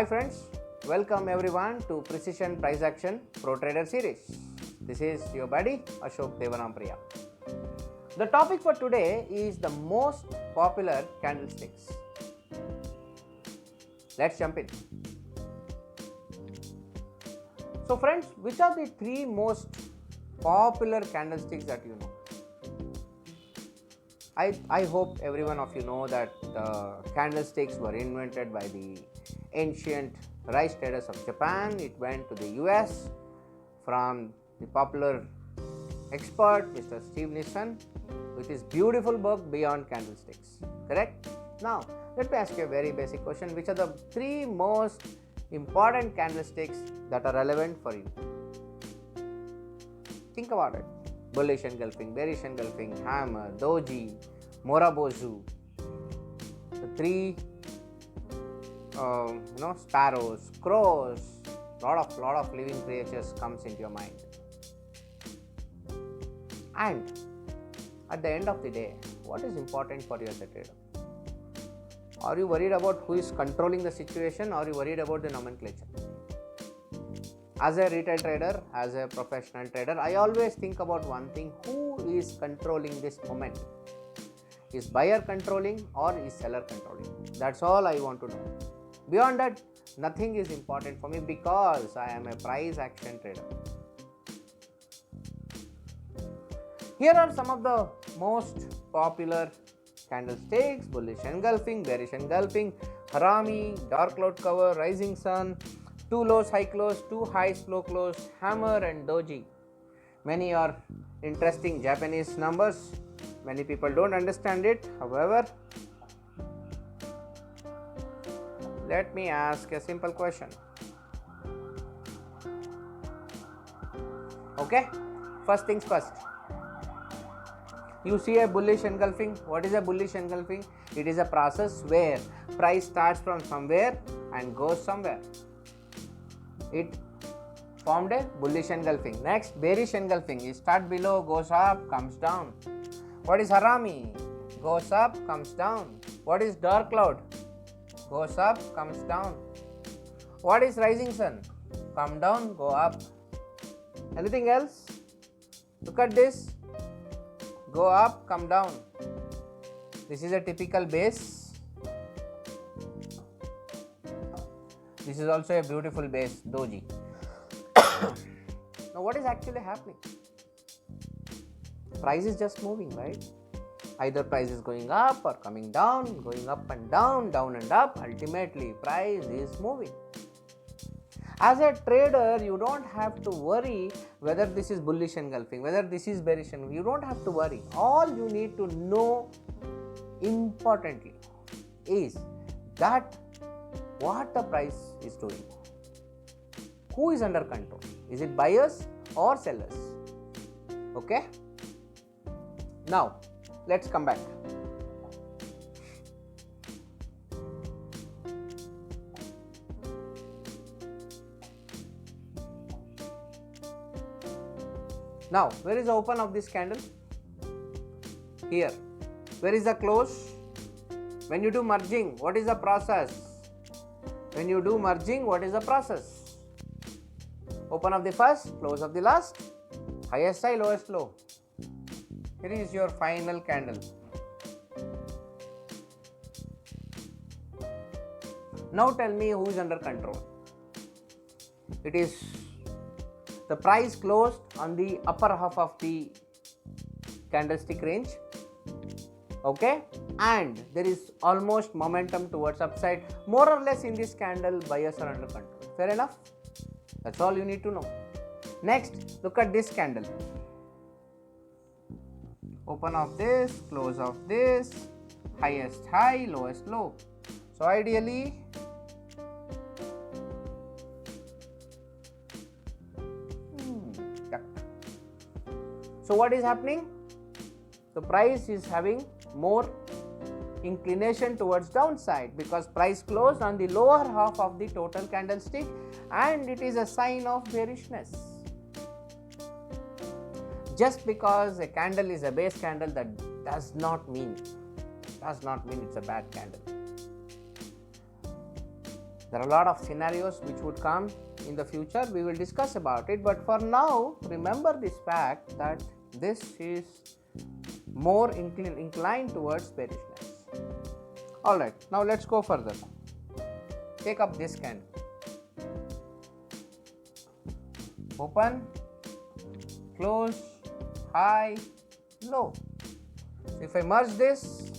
Hi friends, welcome everyone to Precision Price Action Pro Trader series. This is your buddy Ashok Devanampriya. The topic for today is the most popular candlesticks. Let's jump in. So friends, which are the three most popular candlesticks that you know? I hope every one of you know that the candlesticks were invented by the ancient rice traders of Japan. It went to the US from the popular expert Mr. Steve Nissen with his beautiful book Beyond Candlesticks. Correct? Now, let me ask you a very basic question. Which are the three most important candlesticks that are relevant for you? Think about it. Bullish engulfing, bearish engulfing, hammer, doji, morabozu. The three sparrows, crows, lot of living creatures comes into your mind. And at the end of the day, what is important for you as a trader? Are you worried about who is controlling the situation, or are you worried about the nomenclature? As a retail trader, as a professional trader, I always think about one thing: who is controlling this moment? Is buyer controlling or is seller controlling? That's all I want to know. Beyond that, nothing is important for me because I am a price action trader. Here are some of the most popular candlesticks: bullish engulfing, bearish engulfing, harami, dark cloud cover, rising sun, two lows, high close, two highs, low close, hammer and doji. Many are interesting Japanese numbers. Many people don't understand it. However, let me ask a simple question. Okay, first things first. You see a bullish engulfing. What is a bullish engulfing? It is a process where price starts from somewhere and goes somewhere. It formed a bullish engulfing. Next, bearish engulfing. You start below, goes up, comes down. What is harami? Goes up, comes down. What is dark cloud? Goes up, comes down. What is rising sun? Come down, go up. Anything else? Look at this. Go up, come down. This is a typical base. This is also a beautiful base, doji. Now what is actually happening? Price is just moving, right? Either price is going up or coming down, going up and down, down and up. Ultimately, price is moving. As a trader, you don't have to worry whether this is bullish engulfing, whether this is bearish engulfing. You don't have to worry. All you need to know importantly is that what the price is doing. Who is under control? Is it buyers or sellers? Okay? Now, let's come back. Now, where is the open of this candle? Here. Where is the close? When you do merging, what is the process? When you do merging, what is the process? Open of the first, close of the last, highest high, lowest low. Here is your final candle. Now tell me who is under control. It is the price closed on the upper half of the candlestick range. Okay, and there is almost momentum towards upside. More or less in this candle, buyers are under control. Fair enough? That's all you need to know. Next, look at this candle. Open of this, close of this, highest high, lowest low. So ideally, so what is happening? The price is having more inclination towards downside because price closed on the lower half of the total candlestick, and it is a sign of bearishness. Just because a candle is a base candle, that does not mean it's a bad candle. There are a lot of scenarios which would come in the future. We will discuss about it, but for now, remember this fact that this is more inclined towards bearishness. Alright, now let's go further. Take up this candle. Open, close, high, low. So if I merge this,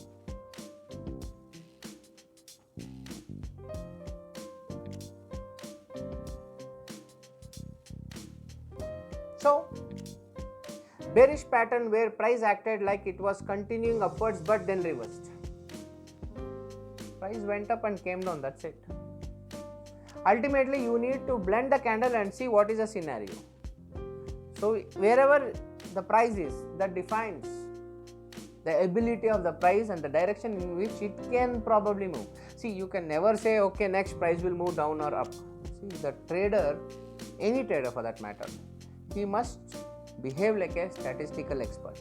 so bearish pattern where price acted like it was continuing upwards but then reversed. Price went up and came down, that's it. Ultimately, you need to blend the candle and see what is the scenario. So wherever the price is, that defines the ability of the price and the direction in which it can probably move. See, you can never say, okay, next price will move down or up. See, the trader, any trader for that matter, he must behave like a statistical expert.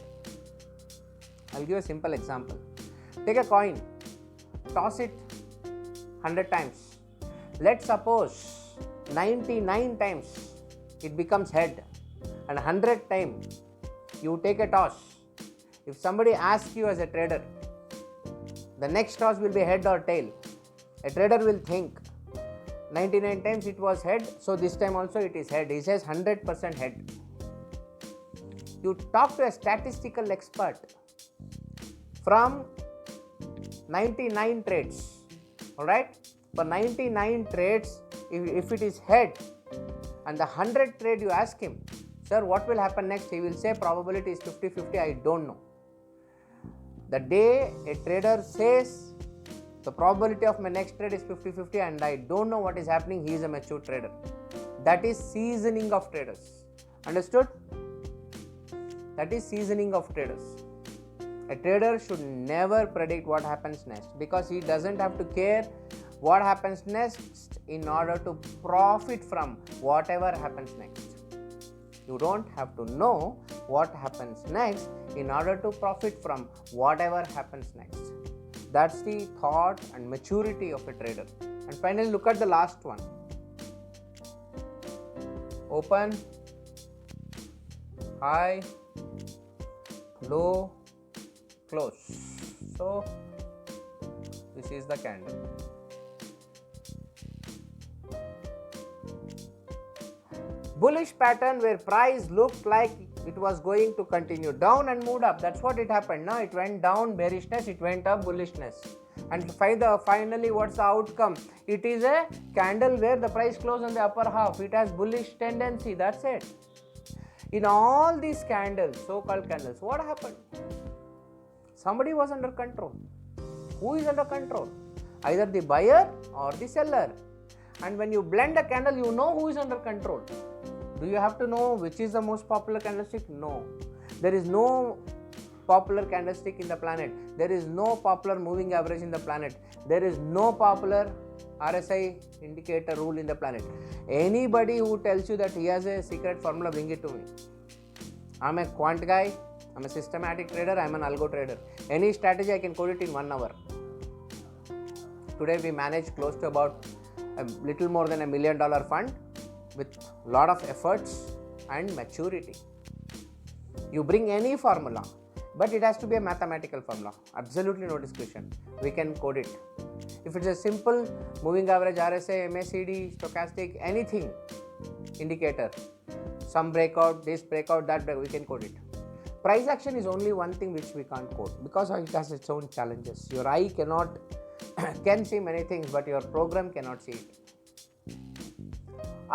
I'll give a simple example. Take a coin, toss it 100 times. Let's suppose 99 times it becomes head and 100 times you take a toss. If somebody asks you as a trader, the next toss will be head or tail, a trader will think 99 times it was head, so this time also it is head. He says 100% head. You talk to a statistical expert from 99 trades, alright? For 99 trades, if it is head and the 100 trade you ask him, sir, what will happen next? He will say probability is 50-50, I don't know. The day a trader says the probability of my next trade is 50-50 and I don't know what is happening, he is a mature trader. That is seasoning of traders. Understood? That is seasoning of traders. A trader should never predict what happens next because he doesn't have to care what happens next in order to profit from whatever happens next. You don't have to know what happens next in order to profit from whatever happens next. That's the thought and maturity of a trader. And finally, look at the last one. Open, high, low, close. So this is the candle. Bullish pattern where price looked like it was going to continue down and moved up. That's what it happened. Now it went down, bearishness, it went up, bullishness. And finally, what's the outcome? It is a candle where the price closed on the upper half. It has bullish tendency. That's it. In all these candles, so-called candles, what happened? Somebody was under control. Who is under control? Either the buyer or the seller. And when you blend a candle, you know who is under control. Do you have to know which is the most popular candlestick? No. There is no popular candlestick in the planet. There is no popular moving average in the planet. There is no popular RSI indicator rule in the planet. Anybody who tells you that he has a secret formula, bring it to me. I'm a quant guy, I'm a systematic trader, I'm an algo trader. Any strategy I can code it in 1 hour. Today we manage close to about a little more than $1 million fund with lot of efforts and maturity. You bring any formula, but it has to be a mathematical formula. Absolutely no discussion. We can code it. If it's a simple moving average, RSI, MACD, stochastic, anything indicator, some breakout, this breakout, that breakout, we can code it. Price action is only one thing which we can't code because it has its own challenges. Your eye can see many things, but your program cannot see it.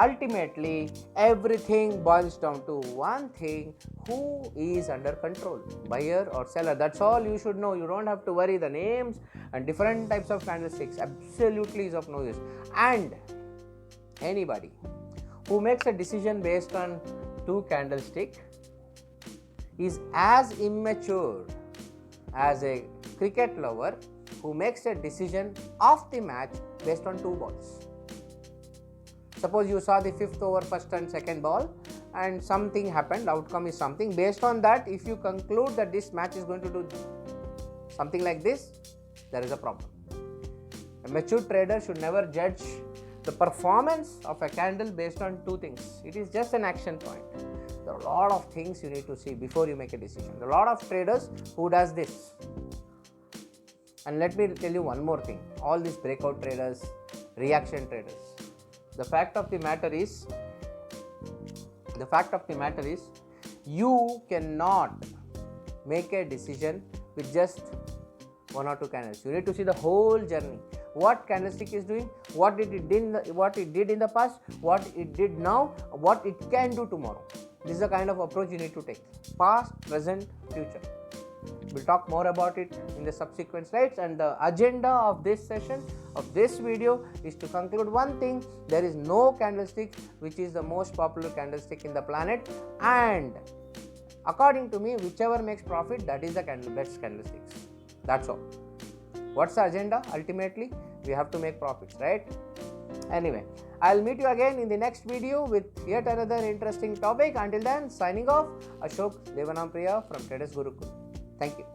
Ultimately, everything boils down to one thing: who is under control, buyer or seller. That's all you should know. You don't have to worry the names and different types of candlesticks. Absolutely is of no use. And anybody who makes a decision based on 2 candlesticks is as immature as a cricket lover who makes a decision of the match based on 2 balls. Suppose you saw the 5th over first and second ball and something happened, outcome is something. Based on that, if you conclude that this match is going to do something like this, there is a problem. A mature trader should never judge the performance of a candle based on two things. It is just an action point. There are a lot of things you need to see before you make a decision. There are a lot of traders who does this. And let me tell you one more thing. All these breakout traders, reaction traders. The fact of the matter is, you cannot make a decision with just one or two candles. You need to see the whole journey. What candlestick is doing, what it did in the past, what it did now, what it can do tomorrow. This is the kind of approach you need to take. Past, present, future. We'll talk more about it in the subsequent slides, and the agenda of this session, of this video, is to conclude one thing: there is no candlestick which is the most popular candlestick in the planet, and according to me, whichever makes profit, that is the best candlesticks. That's all. What's the agenda? Ultimately, we have to make profits, right? Anyway, I'll meet you again in the next video with yet another interesting topic. Until then, signing off, Ashok Devanampriya from Traders Gurukul. Thank you.